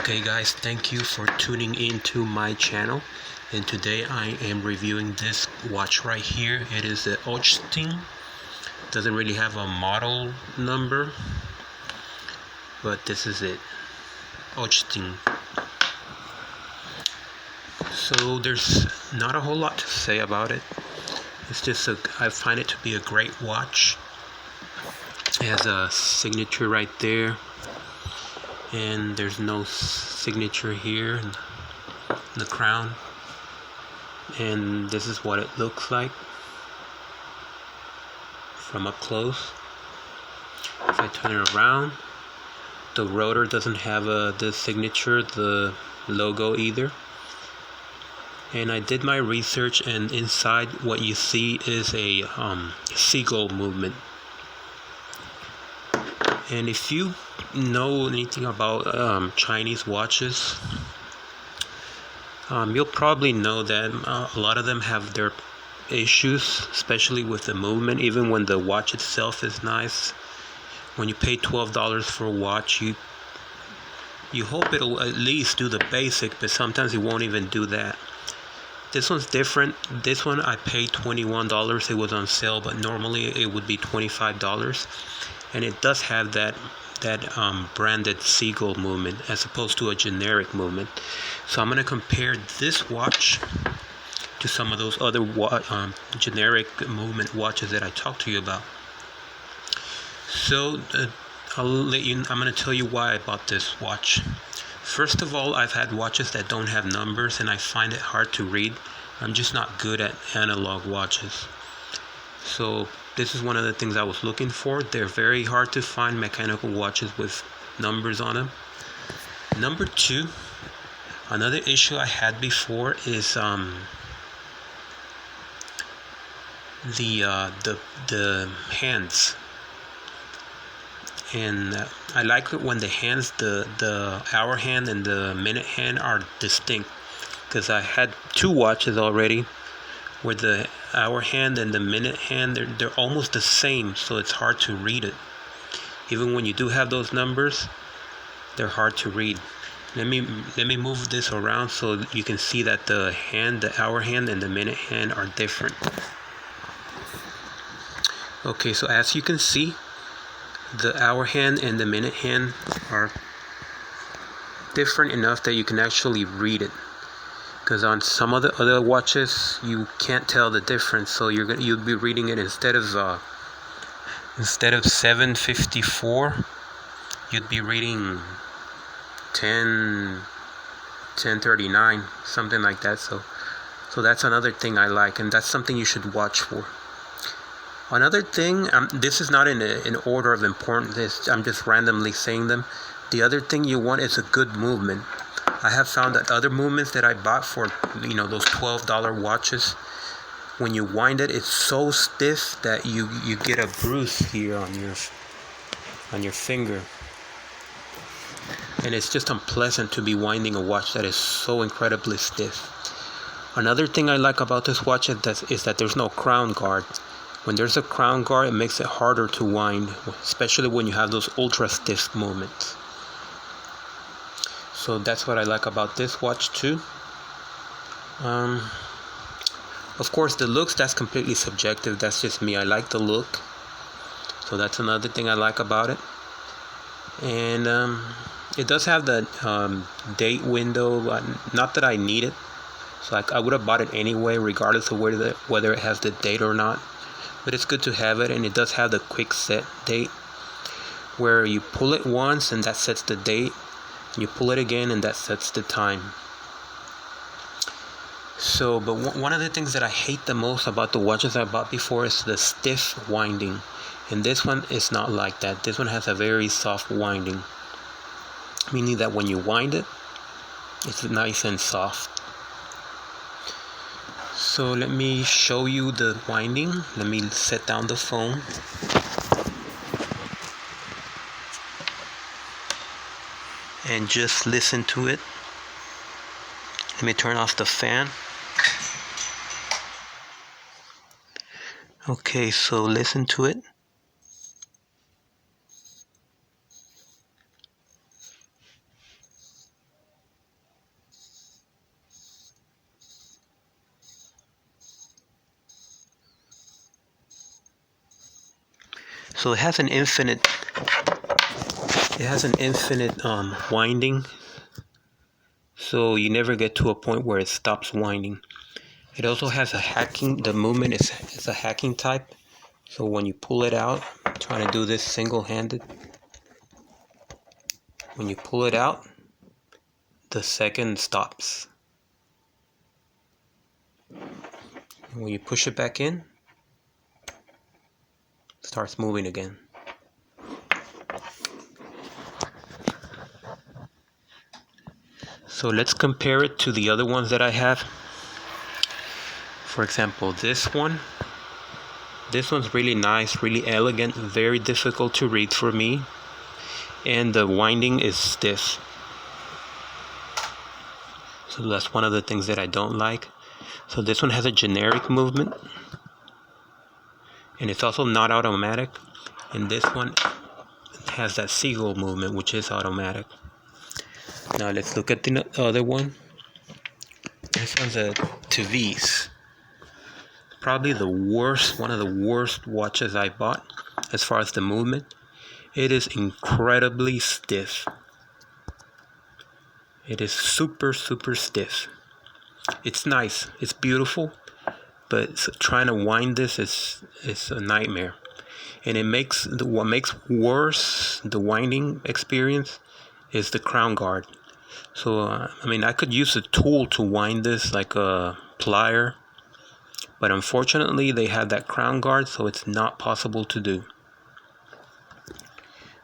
Okay guys, thank you for tuning into my channel, and today I am reviewing this watch right here. It is the Ochstin. Doesn't really have a model number, but this is it, Ochstin. So there's not a whole lot to say about it. It's just I find it to be a great watch. It has a signature right there, and there's no signature here in the crown, and this is what it looks like from up close. If I turn it around, the rotor doesn't have the signature, the logo either. And I did my research, and inside what you see is a seagull movement. And if you know anything about Chinese watches, you'll probably know that a lot of them have their issues, especially with the movement. Even when the watch itself is nice, when you pay $12 for a watch, you hope it'll at least do the basic, but sometimes it won't even do that. This one's different. This one I paid $21. It was on sale, but normally it would be $25. And it does have that branded seagull movement as opposed to a generic movement. So I'm going to compare this watch to some of those other generic movement watches that I talked to you about. So I'm going to tell you why I bought this watch. First of all, I've had watches that don't have numbers, and I find it hard to read. I'm just not good at analog watches. So this is one of the things I was looking for. They're very hard to find, mechanical watches with numbers on them. Number two, another issue I had before is the hands. And I like it when the hands, the hour hand and the minute hand, are distinct, because I had two watches already where the hour hand and the minute hand, they're almost the same, so it's hard to read it. Even when you do have those numbers, they're hard to read. Let me move this around so you can see that the hour hand and the minute hand are different. Okay, so as you can see, the hour hand and the minute hand are different enough that you can actually read it. Because on some of the other watches, you can't tell the difference. So you'll be reading it instead of 7:54, you'd be reading 10:39, something like that. So that's another thing I like, and that's something you should watch for. Another thing, this is not in order of importance, I'm just randomly saying them. The other thing you want is a good movement. I have found that other movements that I bought for, those $12 watches, when you wind it, it's so stiff that you get a bruise here on your finger. And it's just unpleasant to be winding a watch that is so incredibly stiff. Another thing I like about this watch is that there's no crown guard. When there's a crown guard, it makes it harder to wind, especially when you have those ultra stiff movements. So that's what I like about this watch too. Of course, the looks, that's completely subjective. That's just me. I like the look. So that's another thing I like about it. And it does have the date window. Not that I need it. So I would have bought it anyway, regardless of whether it has the date or not. But it's good to have it, and it does have the quick set date, where you pull it once and that sets the date, and you pull it again and that sets the time. So, but one of the things that I hate the most about the watches I bought before is the stiff winding, and this one is not like that. This one has a very soft winding, meaning that when you wind it, it's nice and soft. So let me show you the winding. Let me set down the phone. And just listen to it. Let me turn off the fan. Okay, so listen to it. So it has an infinite winding, so you never get to a point where it stops winding. It also has the movement is a hacking type, so when you pull it out, I'm trying to do this single-handed, when you pull it out, the second stops. When you push it back in, it starts moving again. So let's compare it to the other ones that I have. For example, this one's really nice, really elegant, very difficult to read for me, and the winding is stiff. So that's one of the things that I don't like. So this one has a generic movement, and it's also not automatic, and this one has that seagull movement, which is automatic. Now let's look at the other one. This one's a Tevez. Probably one of the worst watches I bought as far as the movement. It is incredibly stiff. It is super stiff. It's nice, it's beautiful, but trying to wind this is a nightmare. And what makes worse the winding experience is the crown guard. So I could use a tool to wind this, like a plier, but unfortunately they have that crown guard, so it's not possible to do.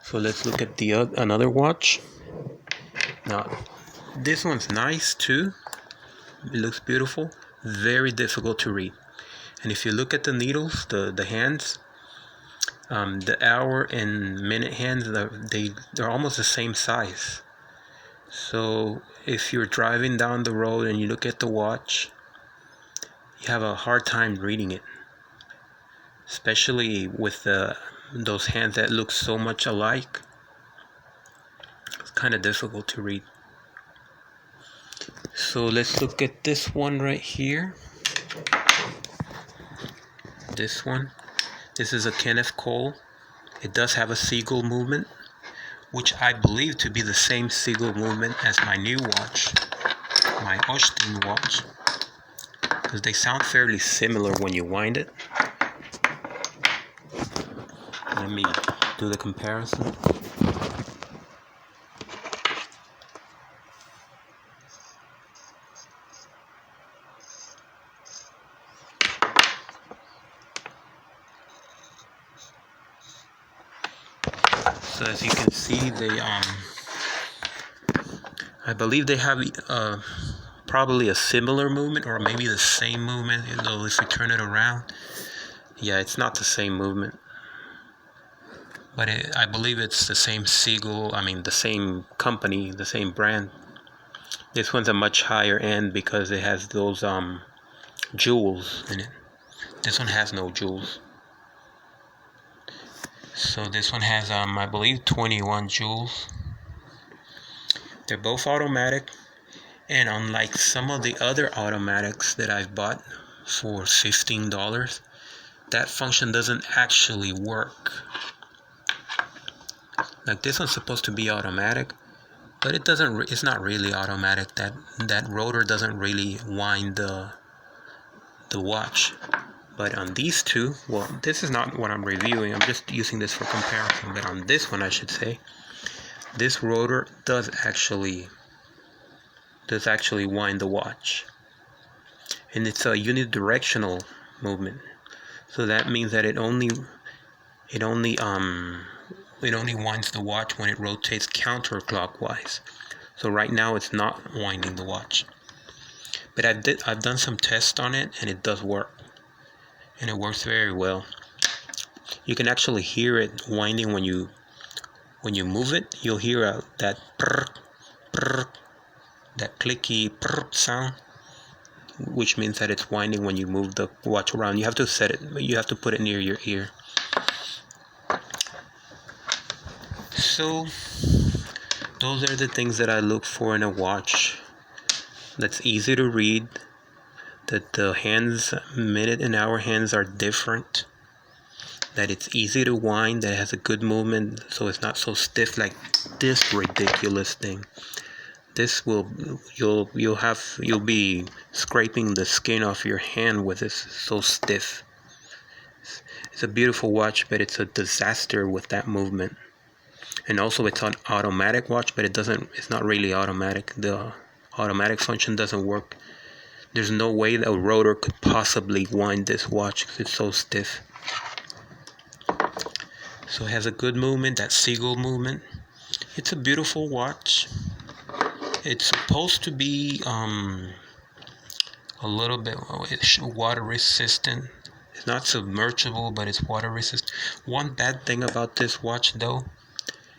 So let's look at another watch. Now this one's nice too. It looks beautiful, very difficult to read. And if you look at the needles, the hands, the hour and minute hands, they're almost the same size. So if you're driving down the road and you look at the watch, you have a hard time reading it, especially with those hands that look so much alike. It's kind of difficult to read. So let's look at this one right here. This one. This is a Kenneth Cole. It does have a seagull movement, which I believe to be the same seagull movement as my new watch, my Ochstin watch, because they sound fairly similar when you wind it. Let me do the comparison. So as you can see, I believe they have probably a similar movement, or maybe the same movement, though if we turn it around, yeah, it's not the same movement. But I believe it's the same seagull, the same company, the same brand. This one's a much higher end because it has those jewels in it. This one has no jewels. So this one has, I believe, 21 jewels. They're both automatic, and unlike some of the other automatics that I've bought for $15, that function doesn't actually work. Like this one's supposed to be automatic, but it doesn't. It's not really automatic. That rotor doesn't really wind the watch. But on these two, well, this is not what I'm reviewing. I'm just using this for comparison. But on this one, I should say, this rotor does actually wind the watch, and it's a unidirectional movement. So that means that it only winds the watch when it rotates counterclockwise. So right now it's not winding the watch. But I've done some tests on it, and it does work. And it works very well. You can actually hear it winding when you move it. You'll hear that prr, prr, that clicky prr sound, which means that it's winding when you move the watch around. You have to set it. You have to put it near your ear. So those are the things that I look for in a watch. That's easy to read. That the hands, minute and hour hands, are different. that it's easy to wind, that it has a good movement, so it's not so stiff like this ridiculous thing. This will, you'll be scraping the skin off your hand with this, so stiff. It's a beautiful watch, but it's a disaster with that movement. And also it's an automatic watch, but it's not really automatic. The automatic function doesn't work. There's no way that a rotor could possibly wind this watch because it's so stiff. So it has a good movement, that seagull movement. It's a beautiful watch. It's supposed to be a little bit water resistant. It's not submergible, but it's water resistant. One bad thing about this watch though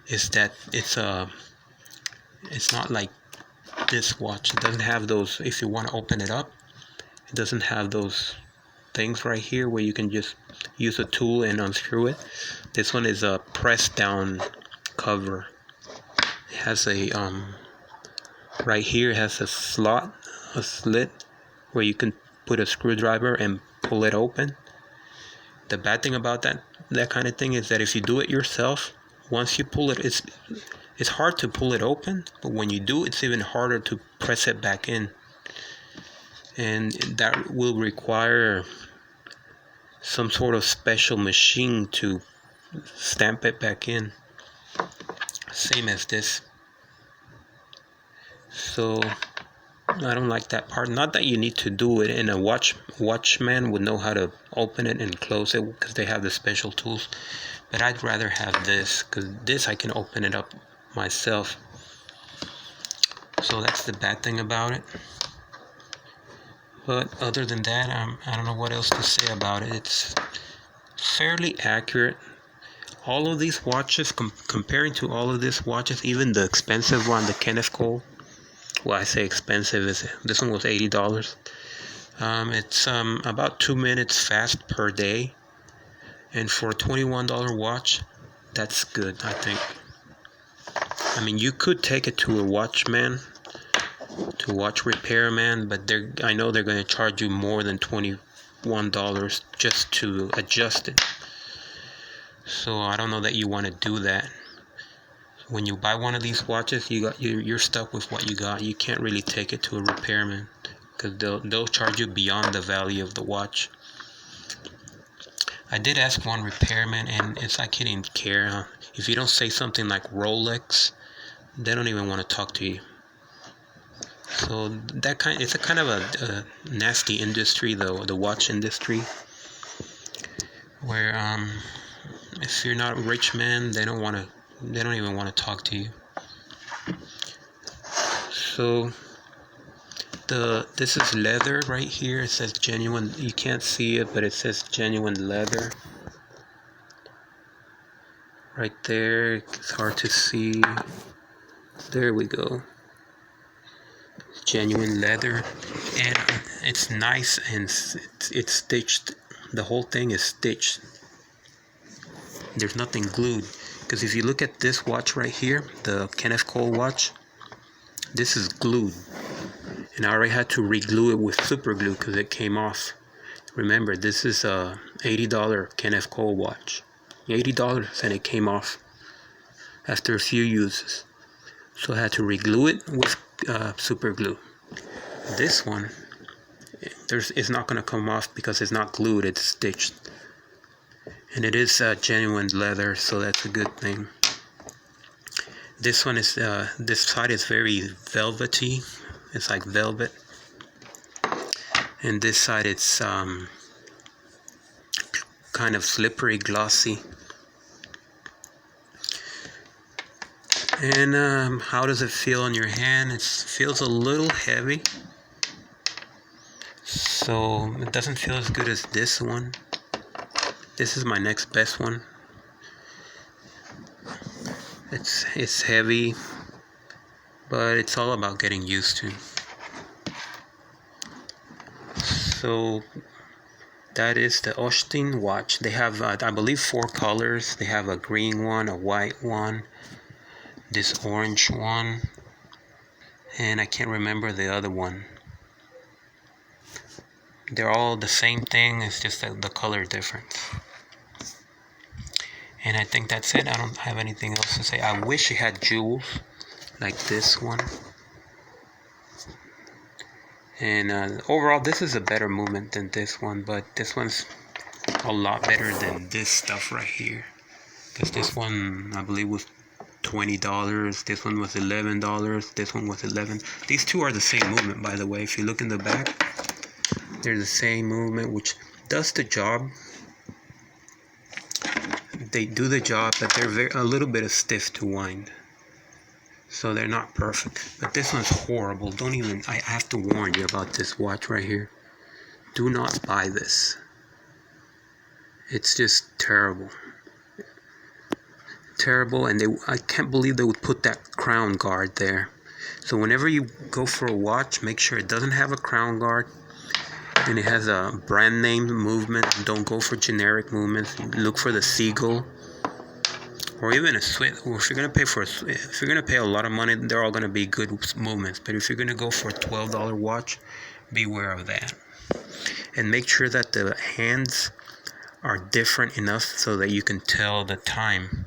is that it's not like this watch. It doesn't have those, if you want to open it up, it doesn't have those things right here where you can just use a tool and unscrew it. This one is a press down cover. It has a right here it has a slit where you can put a screwdriver and pull it open. The bad thing about that kind of thing is that if you do it yourself, once you pull it, it's hard to pull it open, but when you do, it's even harder to press it back in. And that will require some sort of special machine to stamp it back in. Same as this. So I don't like that part. Not that you need to do it, and a watchman would know how to open it and close it because they have the special tools. But I'd rather have this, because this I can open it up myself. So that's the bad thing about it. But other than that, I don't know what else to say about it. It's fairly accurate. All of these watches, comparing to all of these watches, even the expensive one, the Kenneth Cole. Well, I say expensive, this one was $80. It's about 2 minutes fast per day. And for a $21 watch, that's good, I think. I mean, you could take it to a watch repairman, but I know they're going to charge you more than $21 just to adjust it. So I don't know that you want to do that. When you buy one of these watches, you're stuck with what you got. You can't really take it to a repairman because they'll charge you beyond the value of the watch. I did ask one repairman, and it's like he didn't care. If you don't say something like Rolex, they don't even want to talk to you. So it's a kind of a nasty industry, though, the watch industry, where if you're not a rich man, they don't even want to talk to you. So this is leather right here. It says genuine. You can't see it, but it says genuine leather right there. It's hard to see. There we go. Genuine leather, and it's nice, and it's stitched. The whole thing is stitched. There's nothing glued, because if you look at this watch right here, the Kenneth Cole watch, this is glued, and I already had to re-glue it with super glue because it came off. Remember, this is a $80 Kenneth Cole watch, $80, and it came off after a few uses, so I had to re-glue it with super glue. This one, it's not going to come off because it's not glued, it's stitched. And it is genuine leather, so that's a good thing. This one is, this side is very velvety. It's like velvet. And this side, it's kind of slippery, glossy. And how does it feel in your hand? It feels a little heavy. So it doesn't feel as good as this one. This is my next best one. It's heavy, but it's all about getting used to. So that is the Ochstin watch. They have, I believe, 4 colors. They have a green one, a white one, this orange one, and I can't remember the other one. They're all the same thing, it's just the color difference. And I think that's it. I don't have anything else to say. I wish it had jewels like this one. And overall, this is a better movement than this one, but this one's a lot better than this stuff right here. Because this one, I believe, was $20. This one was $11. This one was $11. These two are the same movement, by the way. If you look in the back, they're the same movement, which does the job. They do the job, but they're a little bit of stiff to wind. So they're not perfect. But this one's horrible. I have to warn you about this watch right here. Do not buy this. It's just terrible. Terrible, and I can't believe they would put that crown guard there. So whenever you go for a watch, make sure it doesn't have a crown guard and it has a brand name movement. Don't go for generic movements. Look for the seagull or even a Swiss. Well, if you're gonna pay a lot of money, they're all gonna be good movements. But if you're gonna go for a $12 watch, beware of that. And make sure that the hands are different enough so that you can tell the time.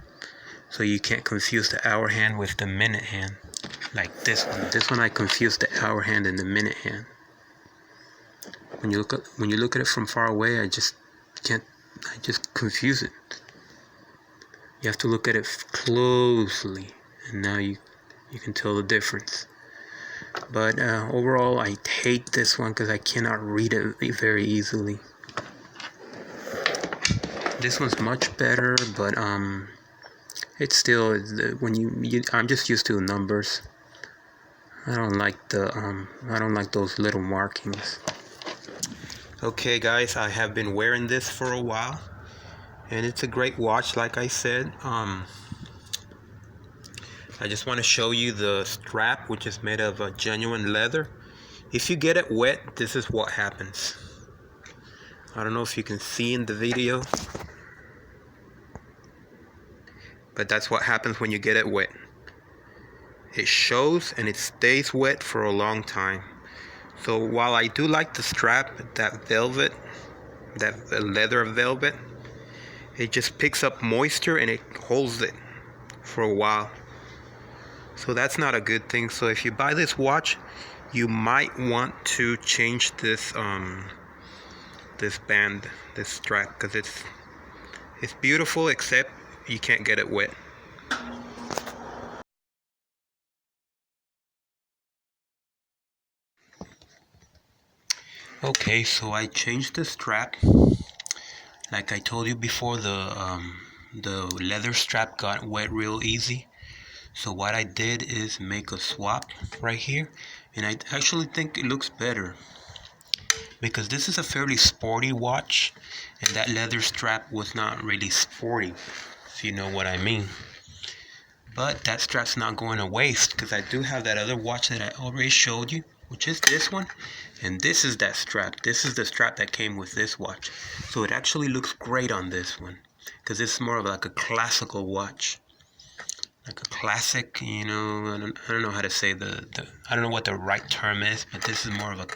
So you can't confuse the hour hand with the minute hand. Like this one. This one I confused the hour hand and the minute hand. When you look at it from far away, I just confuse it. You have to look at it closely, and now you can tell the difference. But overall, I hate this one because I cannot read it very easily. This one's much better, but it's still I'm just used to the numbers. I don't like those little markings. Okay, guys, I have been wearing this for a while, and it's a great watch, like I said. I just want to show you the strap, which is made of genuine leather. If you get it wet, this is what happens. I don't know if you can see in the video, but that's what happens when you get it wet. It shows and it stays wet for a long time. So while I do like the strap, that leather velvet, it just picks up moisture and it holds it for a while. So that's not a good thing. So if you buy this watch, you might want to change this band, this strap, because it's beautiful, except you can't get it wet. Okay, so I changed the strap. Like I told you before, the leather strap got wet real easy. So what I did is make a swap right here, and I actually think it looks better because this is a fairly sporty watch, and that leather strap was not really sporty, if you know what I mean. But that strap's not going to waste because I do have that other watch that I already showed you, which is this one, and this is that strap. This is the strap that came with this watch. So it actually looks great on this one because it's more of like a classical watch. Like a classic, I don't know how to say I don't know what the right term is, but this is more of a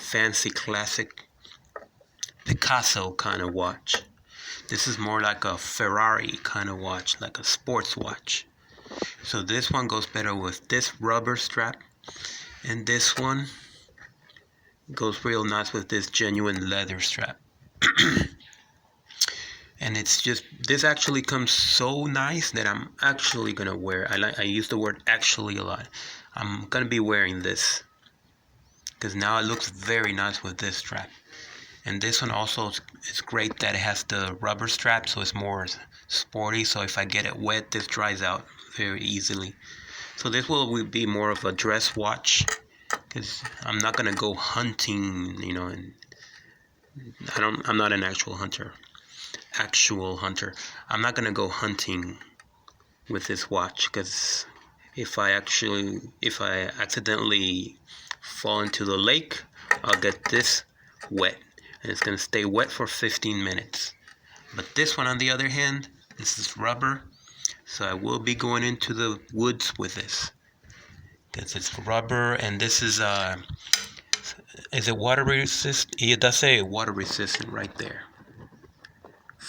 fancy classic Picasso kind of watch. This is more like a Ferrari kind of watch, like a sports watch. So this one goes better with this rubber strap, and this one goes real nice with this genuine leather strap. And it's just, this actually comes so nice that I'm actually gonna wear. I use the word actually a lot. I'm gonna be wearing this because now it looks very nice with this strap. And this one also, it's great that it has the rubber strap, so it's more sporty. So if I get it wet, this dries out very easily. So this will be more of a dress watch because I'm not gonna go hunting, and I'm not an actual hunter. I'm not gonna go hunting with this watch because if I accidentally fall into the lake, I'll get this wet, and it's gonna stay wet for 15 minutes. But this one, on the other hand, this is rubber, so I will be going into the woods with this because it's rubber, and this is it water resistant? It does say water resistant right there.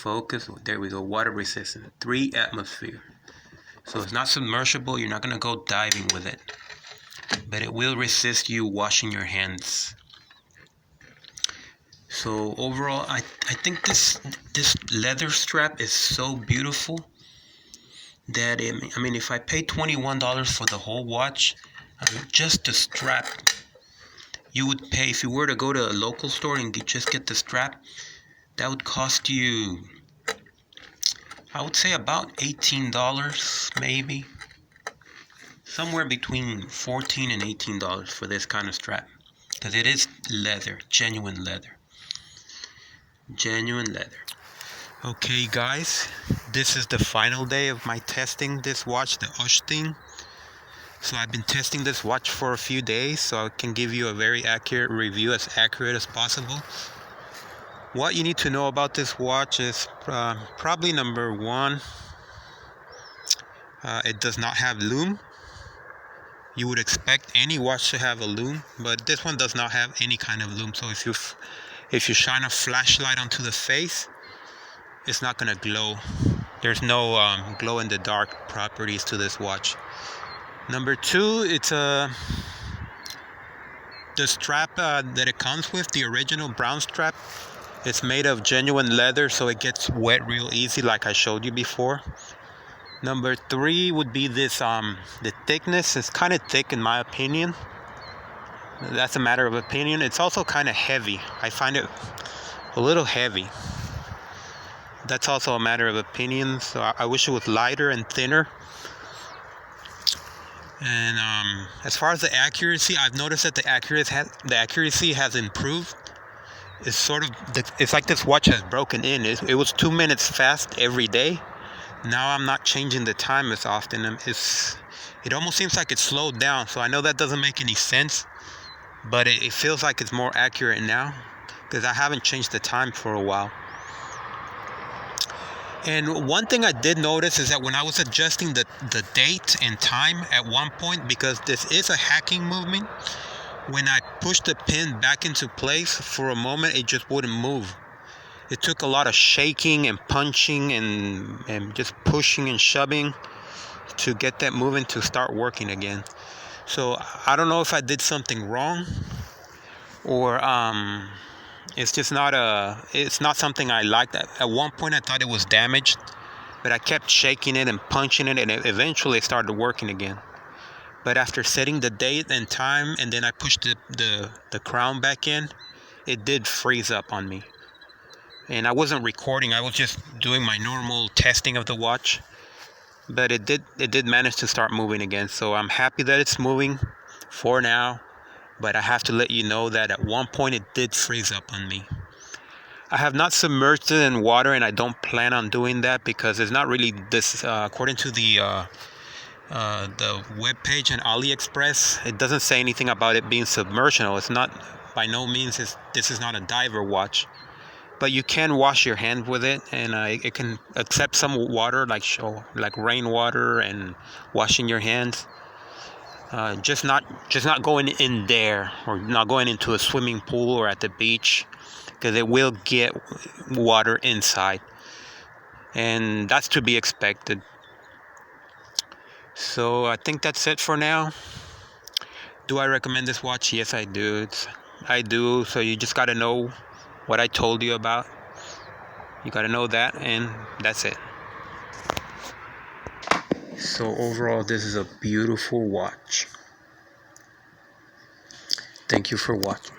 Focus. There we go. Water resistant. 3 atmosphere. So it's not submersible. You're not going to go diving with it. But it will resist you washing your hands. So overall, I think this leather strap is so beautiful that I mean, if I pay $21 for the whole watch, just the strap, you would pay, if you were to go to a local store and just get the strap, that would cost you, I would say, about $18 maybe. Somewhere between $14 and $18 for this kind of strap. Because it is leather, genuine leather. Genuine leather. Okay guys, this is the final day of my testing this watch, the Ochstin. So I've been testing this watch for a few days, so I can give you a very accurate review, as accurate as possible. What you need to know about this watch is probably number one, it does not have lume. You would expect any watch to have a lume, but this one does not have any kind of lume. So if you shine a flashlight onto the face, it's not gonna glow. There's no glow in the dark properties to this watch. Number two, it's the strap that it comes with, the original brown strap. It's made of genuine leather, so it gets wet real easy, like I showed you before. Number three would be this, the thickness is kind of thick in my opinion. That's a matter of opinion. It's also kind of heavy. I find it a little heavy. That's also a matter of opinion. So I wish it was lighter and thinner. And as far as the accuracy, I've noticed that the accuracy has improved. It's sort of, it's like this watch has broken in. It was 2 minutes fast every day. Now I'm not changing the time as often. It almost seems like it's slowed down. So I know that doesn't make any sense, but it feels like it's more accurate now because I haven't changed the time for a while. And one thing I did notice is that when I was adjusting the date and time at one point, because this is a hacking movement, when I pushed the pin back into place for a moment, it just wouldn't move. It took a lot of shaking and punching and just pushing and shoving to get that moving to start working again. So I don't know if I did something wrong, or it's just it's not something I liked. At one point I thought it was damaged, but I kept shaking it and punching it, and eventually it started working again. But after setting the date and time, and then I pushed the crown back in, it did freeze up on me. And I wasn't recording, I was just doing my normal testing of the watch. But it did manage to start moving again. So I'm happy that it's moving for now. But I have to let you know that at one point it did freeze up on me. I have not submerged it in water, and I don't plan on doing that because it's not really this. According to the web page on AliExpress, it doesn't say anything about it being submersible. It's not, by no means. This is not a diver watch, but you can wash your hand with it, and it can accept some water, like rainwater, and washing your hands. Just not going in there, or not going into a swimming pool or at the beach, because it will get water inside, and that's to be expected. So I think that's it for now. Do I recommend this watch? Yes, I do. I do. So you just got to know what I told you about. You got to know that, and that's it. So overall, this is a beautiful watch. Thank you for watching.